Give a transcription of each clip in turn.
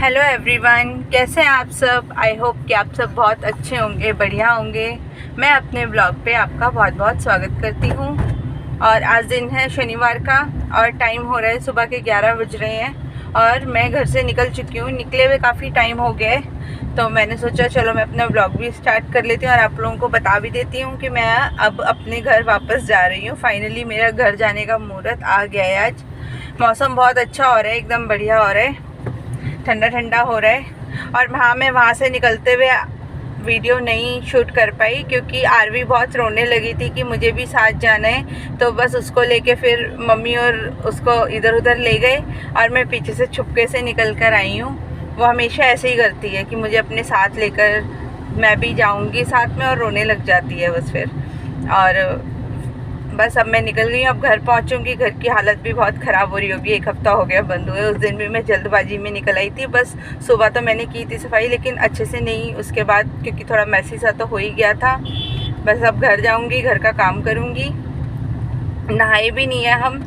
Hello everyone, कैसे हैं आप सब। आई होप कि आप सब बहुत अच्छे होंगे, बढ़िया होंगे। मैं अपने ब्लॉग पे आपका बहुत बहुत स्वागत करती हूँ। और आज दिन है शनिवार का और टाइम हो रहा है सुबह के 11 बज रहे हैं और मैं घर से निकल चुकी हूँ। निकले हुए काफ़ी टाइम हो गया है, तो मैंने सोचा चलो मैं अपना ब्लॉग भी स्टार्ट कर लेती हूँ और आप लोगों को बता भी देती हूँ कि मैं अब अपने घर वापस जा रही हूँ। फाइनली मेरा घर जाने का मुहूर्त आ गया है। आज मौसम बहुत अच्छा हो रहा है, एकदम बढ़िया हो रहा है, ठंडा ठंडा हो रहा है। और मैं वहाँ से निकलते हुए वीडियो नहीं शूट कर पाई क्योंकि आरवी बहुत रोने लगी थी कि मुझे भी साथ जाना है। तो बस उसको लेके फिर मम्मी और उसको इधर उधर ले गए और मैं पीछे से छुपके से निकल कर आई हूँ। वो हमेशा ऐसे ही करती है कि मुझे अपने साथ लेकर मैं भी जाऊँगी साथ में, और रोने लग जाती है बस फिर। और बस अब मैं निकल गई हूँ, अब घर पहुँचूँगी। घर की हालत भी बहुत ख़राब हो रही होगी, 1 हफ़्ता हो गया बंद हुए। उस दिन भी मैं जल्दबाजी में निकल आई थी। बस सुबह तो मैंने की थी सफाई, लेकिन अच्छे से नहीं उसके बाद, क्योंकि थोड़ा मैसी सा तो हो ही गया था। बस अब घर जाऊँगी, घर का काम करूँगी। नहाए भी नहीं है हम,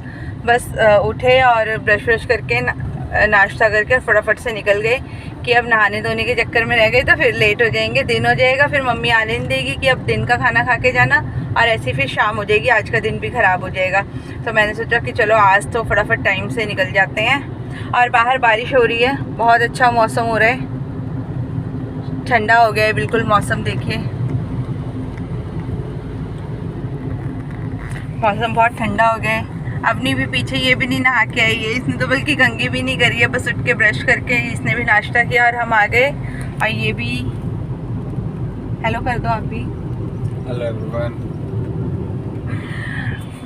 बस उठे और ब्रश व्रश करके नाश्ता करके फटाफट से निकल गए कि अब नहाने धोने के चक्कर में रह गए तो फिर लेट हो जाएंगे, दिन हो जाएगा। फिर मम्मी आने नहीं देगी कि अब दिन का खाना खा के जाना, और ऐसी फिर शाम हो जाएगी, आज का दिन भी ख़राब हो जाएगा। तो मैंने सोचा कि चलो आज तो फटाफट टाइम से निकल जाते हैं। और बाहर बारिश हो रही है, बहुत अच्छा मौसम हो रहा है, ठंडा हो गया है बिल्कुल मौसम। देखिए मौसम बहुत ठंडा हो गया है। अपनी भी पीछे ये भी नहीं नहा के आई है, इसने तो बल्कि कंघी भी नहीं करी है, बस उठ के ब्रश करके इसने भी नाश्ता किया और हम आ गए। और ये भी हेलो कर दो आप भी। Hello everyone.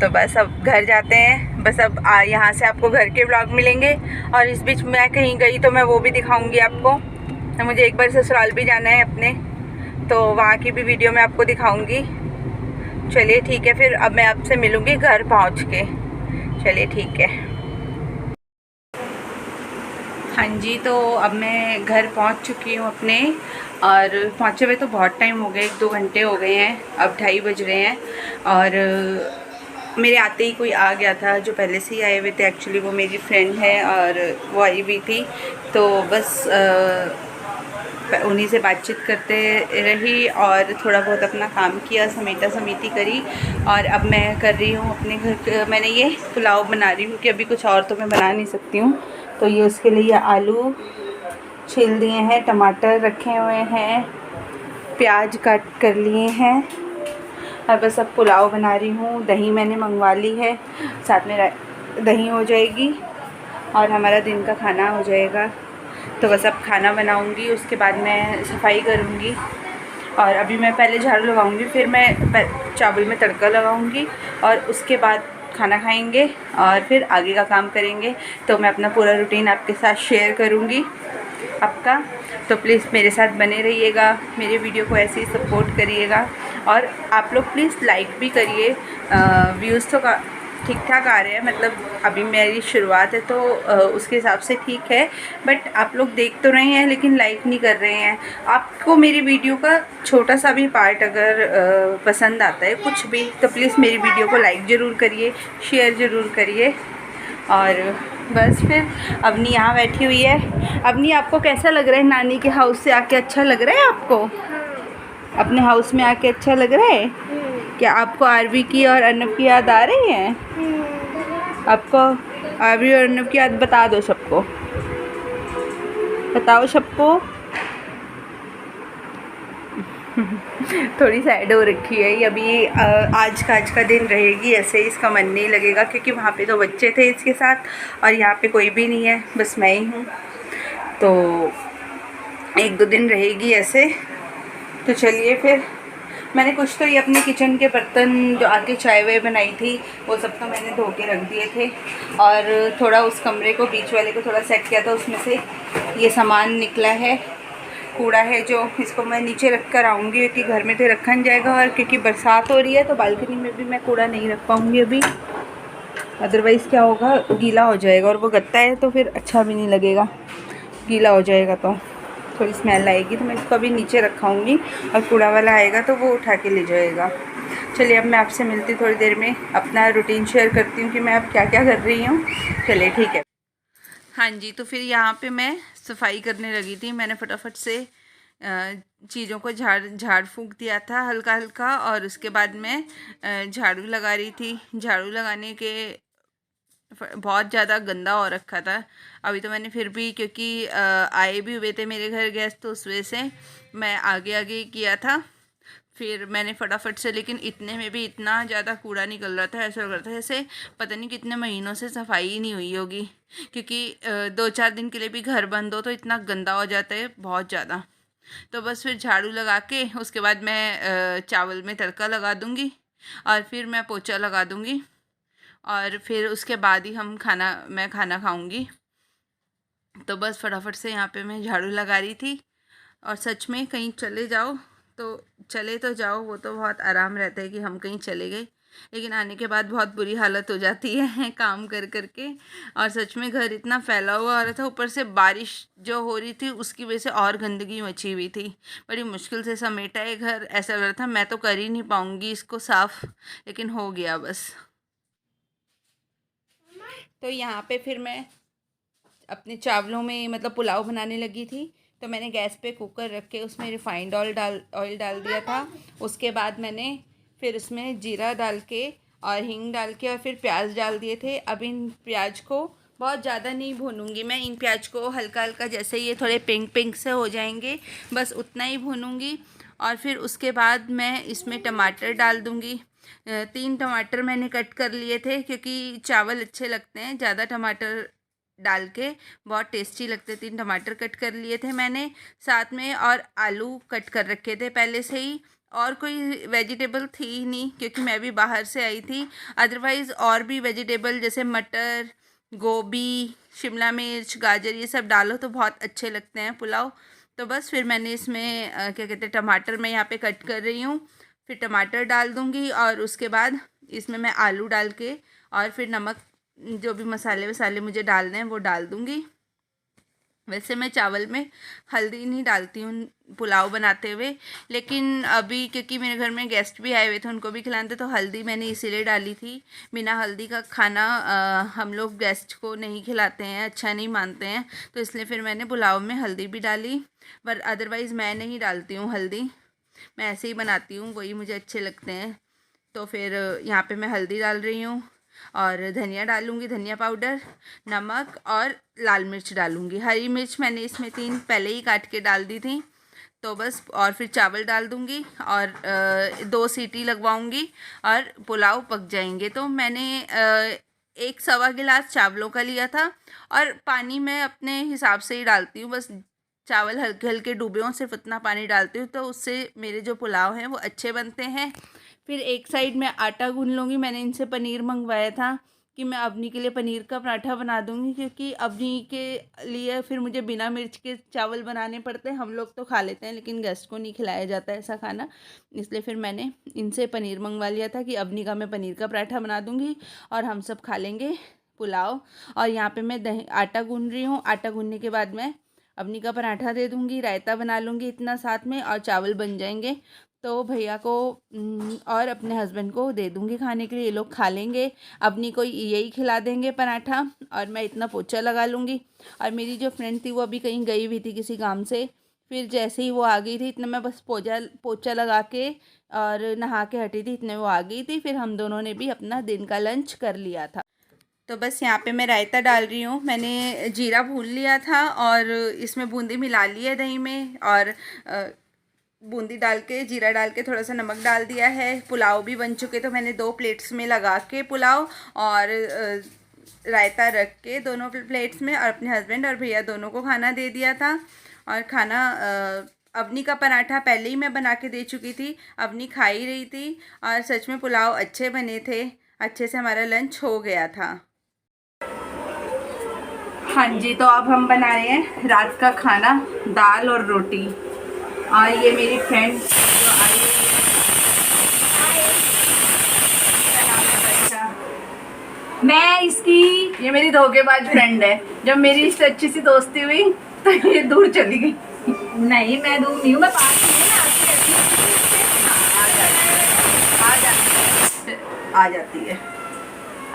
तो बस अब घर जाते हैं। बस अब यहाँ से आपको घर के व्लॉग मिलेंगे, और इस बीच मैं कहीं गई तो मैं वो भी दिखाऊंगी आपको। तो मुझे एक बार ससुराल भी जाना है अपने, तो वहाँ की भी वीडियो मैं आपको दिखाऊंगी। चलिए ठीक है, फिर अब मैं आपसे मिलूँगी घर पहुँच के। चलिए ठीक है। हाँ जी, तो अब मैं घर पहुंच चुकी हूँ अपने, और पहुँचे हुए तो बहुत टाइम हो गया, 1-2 घंटे हो गए हैं, अब 2:30 बज रहे हैं। और मेरे आते ही कोई आ गया था जो पहले से ही आए हुए थे। एक्चुअली वो मेरी फ्रेंड है और वो आई हुई थी, तो बस उन्हीं से बातचीत करते रही और थोड़ा बहुत अपना काम किया, समेटा समेटी करी। और अब मैं कर रही हूँ अपने घर, मैंने ये पुलाव बना रही हूँ कि अभी कुछ और तो मैं बना नहीं सकती हूँ। तो ये उसके लिए आलू छील दिए हैं, टमाटर रखे हुए हैं, प्याज काट कर लिए हैं, और बस अब पुलाव बना रही हूँ। दही मैंने मंगवा ली है, साथ में दही हो जाएगी और हमारा दिन का खाना हो जाएगा। तो बस अब खाना बनाऊंगी, उसके बाद मैं सफाई करूंगी। और अभी मैं पहले झाड़ू लगाऊंगी, फिर मैं चावल में तड़का लगाऊंगी और उसके बाद खाना खाएंगे और फिर आगे का काम करेंगे। तो मैं अपना पूरा रूटीन आपके साथ शेयर करूंगी आपका। तो प्लीज़ मेरे साथ बने रहिएगा, मेरे वीडियो को ऐसे ही सपोर्ट करिएगा। और आप लोग प्लीज़ लाइक भी करिए। व्यूज़ तो ठीक ठाक आ रहे हैं, मतलब अभी मेरी शुरुआत है तो उसके हिसाब से ठीक है, बट आप लोग देख तो रहे हैं लेकिन लाइक नहीं कर रहे हैं। आपको मेरी वीडियो का छोटा सा भी पार्ट अगर पसंद आता है कुछ भी, तो प्लीज़ मेरी वीडियो को लाइक ज़रूर करिए, शेयर ज़रूर करिए। और बस फिर अवनी यहाँ बैठी हुई है। अवनी, आपको कैसा लग रहा है नानी के हाउस से आके? अच्छा लग रहा है आपको? अपने हाउस में आके अच्छा लग रहा है? क्या आपको आरवी की और अर्नब की याद आ रही है? आपको आरवी और अर्नब की याद बता दो सबको, बताओ सबको। थोड़ी सैड हो रखी है ये अभी। आज का दिन रहेगी ऐसे ही, इसका मन नहीं लगेगा क्योंकि वहाँ पे तो बच्चे थे इसके साथ और यहाँ पे कोई भी नहीं है, बस मैं ही हूँ। तो 1-2 दिन रहेगी ऐसे। तो चलिए फिर, मैंने कुछ तो ये अपने किचन के बर्तन जो आके चाय वाय बनाई थी वो सब तो मैंने धो के रख दिए थे, और थोड़ा उस कमरे को बीच वाले को थोड़ा सेट किया था, उसमें से ये सामान निकला है, कूड़ा है जो, इसको मैं नीचे रख कर आऊँगी क्योंकि घर में तो रखा नहीं जाएगा। और क्योंकि बरसात हो रही है तो बालकनी में भी मैं कूड़ा नहीं रख पाऊँगी अभी, अदरवाइज़ क्या होगा, गीला हो जाएगा, और वो गत्ता है तो फिर अच्छा भी नहीं लगेगा, गीला हो जाएगा तो थोड़ी स्मेल आएगी। तो मैं इसको अभी नीचे रखाऊँगी और कूड़ा वाला आएगा तो वो उठा के ले जाएगा। चलिए अब मैं आपसे मिलती थोड़ी देर में, अपना रूटीन शेयर करती हूँ कि मैं अब क्या क्या कर रही हूँ। चलिए ठीक है। हाँ जी, तो फिर यहाँ पे मैं सफाई करने लगी थी। मैंने फटाफट से चीज़ों को झाड़ फूंक दिया था हल्का हल्का, और उसके बाद मैं झाड़ू लगा रही थी। झाड़ू लगाने के बहुत ज़्यादा गंदा हो रखा था। अभी तो मैंने फिर भी, क्योंकि आए भी हुए थे मेरे घर गेस्ट, तो उस वजह से मैं आगे आगे किया था। फिर मैंने फटाफट से, लेकिन इतने में भी इतना ज़्यादा कूड़ा निकल रहा था, ऐसा लग रहा था जैसे पता नहीं कितने महीनों से सफाई ही नहीं हुई होगी। क्योंकि 2-4 दिन के लिए भी घर बंद हो तो इतना गंदा हो जाता है बहुत ज़्यादा। तो बस फिर झाड़ू लगा के उसके बाद मैं चावल में तड़का लगा दूँगी, और फिर मैं पोछा लगा दूँगी, और फिर उसके बाद ही मैं खाना खाऊँगी। तो बस फटाफट से यहाँ पे मैं झाड़ू लगा रही थी। और सच में कहीं चले जाओ तो चले तो जाओ, वो तो बहुत आराम रहता है कि हम कहीं चले गए, लेकिन आने के बाद बहुत बुरी हालत हो जाती है काम कर कर के। और सच में घर इतना फैला हुआ हो रहा था, ऊपर से बारिश जो हो रही थी उसकी वजह से और गंदगी मची हुई थी। बड़ी मुश्किल से समेटा है घर, ऐसा लग रहा था मैं तो कर ही नहीं पाऊँगी इसको साफ़, लेकिन हो गया बस। तो यहाँ पे फिर मैं अपने चावलों में मतलब पुलाव बनाने लगी थी। तो मैंने गैस पे कुकर रख के उसमें रिफाइंड ऑयल डाल दिया था। उसके बाद मैंने फिर उसमें जीरा डाल के और हींग डाल के और फिर प्याज डाल दिए थे। अब इन प्याज को बहुत ज़्यादा नहीं भूनूंगी मैं, इन प्याज को हल्का हल्का, जैसे ये थोड़े पिंक पिंक से हो जाएंगे बस उतना ही भूनूंगी। और फिर उसके बाद मैं इसमें टमाटर डाल दूँगी। 3 टमाटर मैंने कट कर लिए थे, क्योंकि चावल अच्छे लगते हैं ज़्यादा टमाटर डाल के, बहुत टेस्टी लगते। 3 टमाटर कट कर लिए थे मैंने साथ में, और आलू कट कर रखे थे पहले से ही। और कोई वेजिटेबल थी ही नहीं क्योंकि मैं भी बाहर से आई थी। अदरवाइज़ और भी वेजिटेबल जैसे मटर, गोभी, शिमला मिर्च, गाजर, ये सब डालो तो बहुत अच्छे लगते हैं पुलाव। तो बस फिर मैंने इसमें क्या कहते हैं, टमाटर मैं यहाँ पे कट कर रही हूँ। फिर टमाटर डाल दूँगी और उसके बाद इसमें मैं आलू डाल के और फिर नमक, जो भी मसाले वसाले मुझे डालने हैं वो डाल दूँगी। वैसे मैं चावल में हल्दी नहीं डालती हूँ पुलाव बनाते हुए, लेकिन अभी क्योंकि मेरे घर में गेस्ट भी आए हुए थे, उनको भी खिलाते, तो हल्दी मैंने इसीलिए डाली थी। बिना हल्दी का खाना हम लोग गेस्ट को नहीं खिलाते हैं, अच्छा नहीं मानते हैं, तो इसलिए फिर मैंने पुलाव में हल्दी भी डाली। पर अदरवाइज़ मैं नहीं डालती हूँ हल्दी, मैं ऐसे ही बनाती हूँ, वही मुझे अच्छे लगते हैं। तो फिर यहाँ पे मैं हल्दी डाल रही हूँ और धनिया डालूँगी, धनिया पाउडर, नमक और लाल मिर्च डालूँगी। हरी मिर्च मैंने इसमें 3 पहले ही काट के डाल दी थी। तो बस, और फिर चावल डाल दूँगी और 2 सीटी लगवाऊँगी और पुलाव पक जाएंगे। तो मैंने 1 सवा गिलास चावलों का लिया था, और पानी मैं अपने हिसाब से ही डालती हूँ, बस चावल हल्के हल्के डूबे हों सिर्फ उतना पानी डालती हूँ, तो उससे मेरे जो पुलाव हैं वो अच्छे बनते हैं। फिर एक साइड में आटा गूँध लूँगी। मैंने इनसे पनीर मंगवाया था कि मैं अवनी के लिए पनीर का पराठा बना दूँगी, क्योंकि अवनी के लिए फिर मुझे बिना मिर्च के चावल बनाने पड़ते हैं। हम लोग तो खा लेते हैं लेकिन गेस्ट को नहीं खिलाया जाता ऐसा खाना, इसलिए फिर मैंने इनसे पनीर मंगवा लिया था कि अवनी का मैं पनीर का पराठा बना दूँगी और हम सब खा लेंगे पुलाव। और यहाँ पर मैं आटा गूँध रही हूँ। आटा गूँधने के बाद मैं अवनी का पराठा दे दूँगी, रायता बना लूँगी इतना साथ में, और चावल बन जाएंगे। तो भैया को और अपने हस्बैंड को दे दूँगी खाने के लिए, ये लोग खा लेंगे। अवनी को यही खिला देंगे पराठा, और मैं इतना पोछा लगा लूँगी। और मेरी जो फ्रेंड थी वो अभी कहीं गई हुई थी किसी काम से, फिर जैसे ही वो आ गई थी इतने मैं बस पोछा लगा के और नहा के हटी थी, इतने वो आ गई थी। फिर हम दोनों ने भी अपना दिन का लंच कर लिया था। तो बस यहाँ पे मैं रायता डाल रही हूँ। मैंने जीरा भून लिया था और इसमें बूंदी मिला ली है दही में, और बूंदी डाल के, जीरा डाल के, थोड़ा सा नमक डाल दिया है। पुलाव भी बन चुके, तो मैंने 2 प्लेट्स में लगा के पुलाव और रायता रख के दोनों प्लेट्स में, और अपने हस्बैंड और भैया दोनों को खाना दे दिया था। और खाना अवनी का पराठा पहले ही मैं बना के दे चुकी थी, अवनी खा ही रही थी, और सच में पुलाव अच्छे बने थे, अच्छे से हमारा लंच हो गया था। हाँ जी, तो अब हम बना रहे हैं रात का खाना, दाल और रोटी। और ये मेरी फ्रेंड जो आई है, मैं इसकी, ये मेरी धोखेबाज फ्रेंड है। जब मेरी इससे अच्छी सी दोस्ती हुई तो ये दूर चली गई। नहीं, मैं दूर नहीं हूँ, मैं पास ही हूँ, मैं आती रहती हूँ। आ जाती है।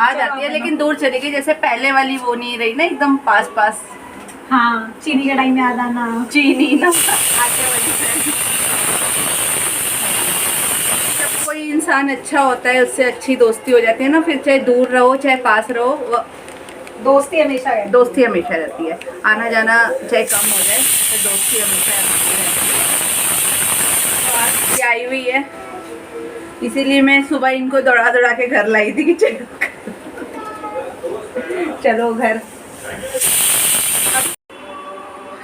आ जाती है, लेकिन दूर चली गई, जैसे पहले वाली वो नहीं रही ना, एकदम पास पास। हाँ, चीनी कढ़ाई में याद आना, चीनी ना आटे वाली फ्रेंड। जब कोई इंसान अच्छा होता है उससे अच्छी दोस्ती हो जाती है ना, फिर चाहे दूर रहो चाहे पास रहो, दोस्ती हमेशा है। दोस्ती हमेशा रहती है। आना जाना चाहे कम हो जाए तो दोस्ती हमेशा रहती है। तो आज ये आई हुई है, इसीलिए मैं सुबह इनको दौड़ा दौड़ा के घर लाई थी कि चलो चलो घर।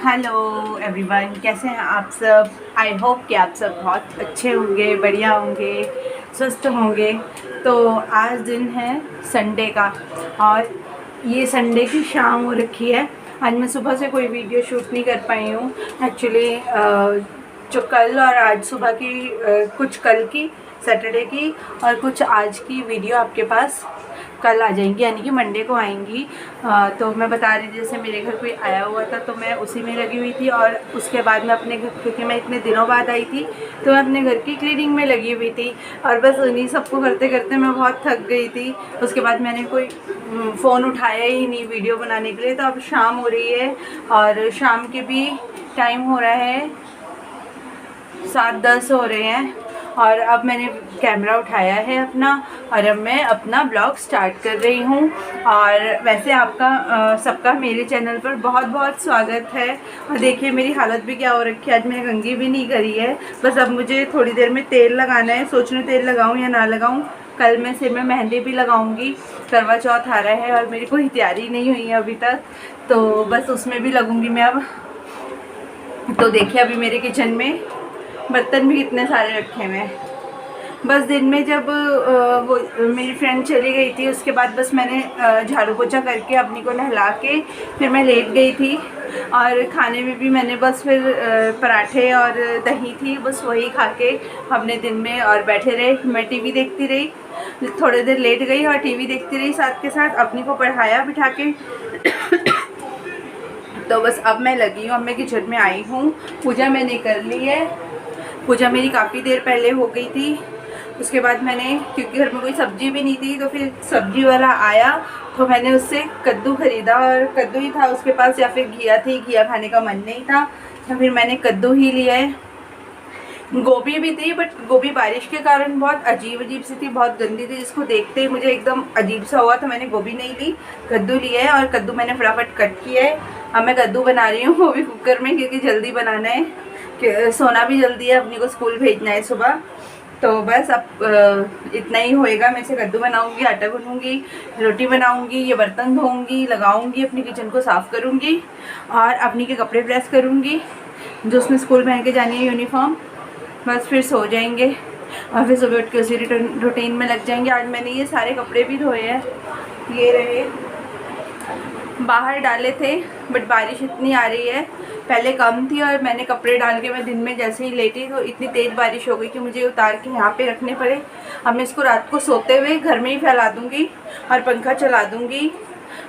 हेलो एवरीवन, कैसे हैं आप सब? आई होप कि आप सब बहुत अच्छे होंगे, बढ़िया होंगे, स्वस्थ होंगे। तो आज दिन है संडे का, और ये संडे की शाम हो रखी है। आज मैं सुबह से कोई वीडियो शूट नहीं कर पाई हूँ एक्चुअली। जो कल और आज सुबह की कुछ कल की सैटरडे की और कुछ आज की वीडियो आपके पास कल आ जाएंगी, यानी कि मंडे को आएंगी। तो मैं बता रही थी, जैसे मेरे घर कोई आया हुआ था तो मैं उसी में लगी हुई थी, और उसके बाद मैं अपने घर, क्योंकि मैं इतने दिनों बाद आई थी तो मैं अपने घर की क्लीनिंग में लगी हुई थी, और बस उन्हीं सबको करते करते मैं बहुत थक गई थी। उसके बाद मैंने कोई फ़ोन उठाया ही नहीं वीडियो बनाने के लिए। तो अब शाम हो रही है, और शाम के भी टाइम हो रहा है 7:10 हो रहे हैं, और अब मैंने कैमरा उठाया है अपना, और अब मैं अपना ब्लॉग स्टार्ट कर रही हूँ। और वैसे आपका सबका मेरे चैनल पर बहुत बहुत स्वागत है। और देखिए मेरी हालत भी क्या हो रखी है, आज मैंने कंघी भी नहीं करी है। बस अब मुझे थोड़ी देर में तेल लगाना है, सोच रही हूँ तेल लगाऊँ या ना लगाऊँ। कल मैं सिर में मेहंदी भी लगाऊंगी, करवा चौथ आ रहा है और मेरी कोई तैयारी नहीं हुई है अभी तक, तो बस उसमें भी लगूंगी मैं अब। तो देखिए अभी मेरे किचन में बर्तन भी कितने सारे रखे हुए हैं। बस दिन में जब वो मेरी फ्रेंड चली गई थी, उसके बाद बस मैंने झाड़ू पोछा करके अपनी को नहला के फिर मैं लेट गई थी। और खाने में भी मैंने बस फिर पराठे और दही थी, बस वही खा के अपने दिन में और बैठे रहे। मैं टीवी देखती रही, थोड़ी देर लेट गई और टीवी देखती रही, साथ के साथ अपनी को पढ़ाया बिठा के। तो बस अब मैं लगी हूँ, अब मैं किचन में आई हूँ। पूजा मैंने कर ली है, पूजा मेरी काफ़ी देर पहले हो गई थी। उसके बाद मैंने, क्योंकि घर में कोई सब्जी भी नहीं थी, तो फिर सब्जी वाला आया तो मैंने उससे कद्दू ख़रीदा, और कद्दू ही था उसके पास, या फिर घिया थी, घिया खाने का मन नहीं था तो फिर मैंने कद्दू ही लिया है। गोभी भी थी, बट गोभी बारिश के कारण बहुत अजीब सी थी, बहुत गंदी थी, जिसको देखते ही मुझे एकदम अजीब सा हुआ, तो मैंने गोभी नहीं ली, कद्दू लिया है। और कद्दू मैंने फटाफट कट किया है। अब मैं कद्दू बना रही हूँ, वो भी कुकर में, क्योंकि जल्दी बनाना है, कि सोना भी जल्दी है, अपनी को स्कूल भेजना है सुबह। तो बस अब इतना ही होएगा। मैं से कद्दू बनाऊंगी, आटा गूंथूंगी, रोटी बनाऊंगी, ये बर्तन धोऊंगी, लगाऊंगी, अपनी किचन को साफ़ करूंगी, और अपनी के कपड़े प्रेस करूंगी जो उसमें स्कूल पहन के जानी है, यूनिफॉर्म। बस फिर सो जाएंगे और फिर सुबह उठ के उसी रूटीन में लग जाएंगे। आज मैंने ये सारे कपड़े भी धोए हैं, ये रहे, बाहर डाले थे, बट बारिश इतनी आ रही है, पहले कम थी, और मैंने कपड़े डाल के मैं दिन में जैसे ही लेटी तो इतनी तेज़ बारिश हो गई कि मुझे उतार के यहाँ पे रखने पड़े। अब मैं इसको रात को सोते हुए घर में ही फैला दूँगी और पंखा चला दूँगी,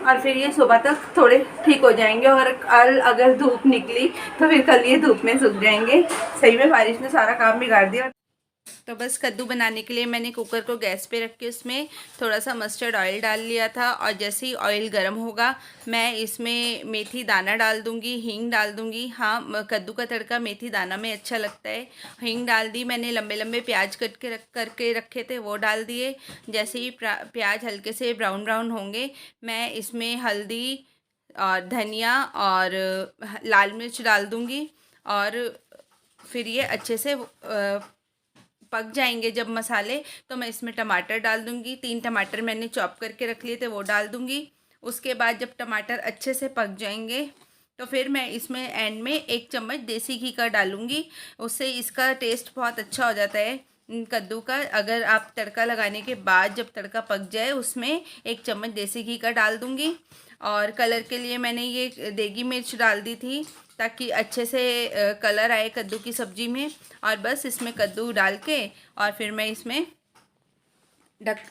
और फिर ये सुबह तक थोड़े ठीक हो जाएंगे। और कल अगर धूप निकली तो फिर कल ये धूप में सूख जाएंगे। सही में बारिश ने सारा काम बिगाड़ दिया। तो बस कद्दू बनाने के लिए मैंने कुकर को गैस पे रख के उसमें थोड़ा सा मस्टर्ड ऑयल डाल लिया था, और जैसे ही ऑयल गर्म होगा मैं इसमें मेथी दाना डाल दूंगी, हींग डाल दूंगी। हाँ, कद्दू का तड़का मेथी दाना में अच्छा लगता है। हींग डाल दी मैंने, लंबे लंबे प्याज कट के करके रखे थे वो डाल दिए। जैसे ही प्याज हल्के से ब्राउन ब्राउन होंगे, मैं इसमें हल्दी और धनिया और लाल मिर्च डाल दूंगी, और फिर ये अच्छे से पक जाएंगे जब मसाले, तो मैं इसमें टमाटर डाल दूंगी। 3 टमाटर मैंने चॉप करके रख लिए थे, वो डाल दूंगी। उसके बाद जब टमाटर अच्छे से पक जाएंगे तो फिर मैं इसमें एंड में 1 चम्मच देसी घी का डालूंगी, उससे इसका टेस्ट बहुत अच्छा हो जाता है कद्दू का। अगर आप तड़का लगाने के बाद जब तड़का पक जाए उसमें 1 चम्मच देसी घी का डाल दूंगी। और कलर के लिए मैंने ये देगी मिर्च डाल दी थी, ताकि अच्छे से कलर आए कद्दू की सब्ज़ी में। और बस इसमें कद्दू डाल के और फिर मैं इसमें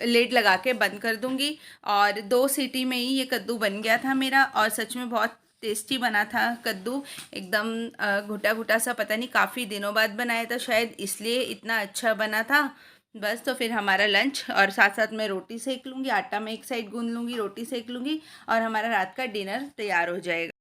लिड लगा के बंद कर दूंगी। और 2 सीटी में ही ये कद्दू बन गया था मेरा, और सच में बहुत टेस्टी बना था कद्दू, एकदम घुटा घुटा सा। पता नहीं काफ़ी दिनों बाद बनाया था शायद, इसलिए इतना अच्छा बना था। बस तो फिर हमारा लंच और साथ साथ मैं रोटी सेक लूँगी, आटा मैं एक साइड गूंद लूँगी, रोटी सेक लूँगी और हमारा रात का डिनर तैयार हो जाएगा।